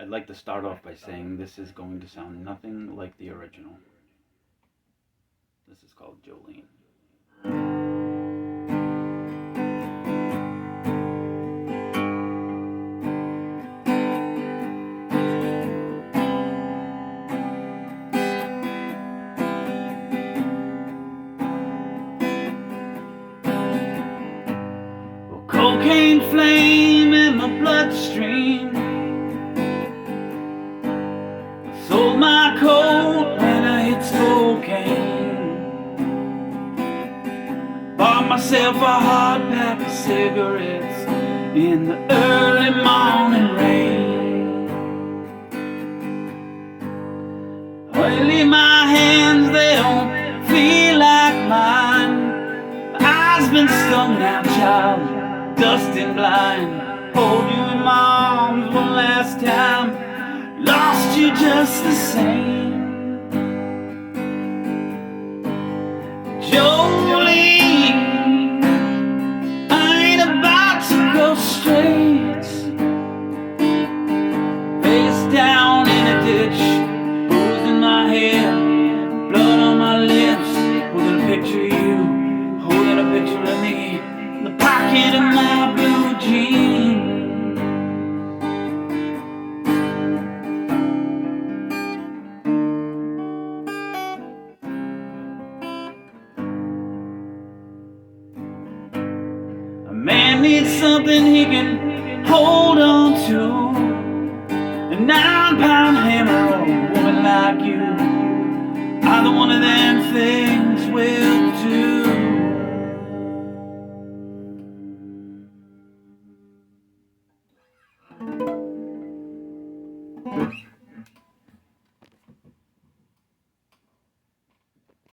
I'd like to start off by saying this is going to sound nothing like the original. This is called Jolene. Cocaine flame in my bloodstream. I sold my coat when I hit Spokane. Bought myself a hard pack of cigarettes in the early morning rain. Lately my hands, they don't feel like mine. My eyes been stung now, child, dust and blind. Hold you in my arms one last time, lost you just the same. Jolene, I ain't about to go straight. Face down in a ditch, booze in my hair, blood on my lips, holding a picture of you, holding a picture of me, the pocket of my blue jeans. A man needs something he can hold on to. A 9-pound hammer or a woman like you. Either one of them things will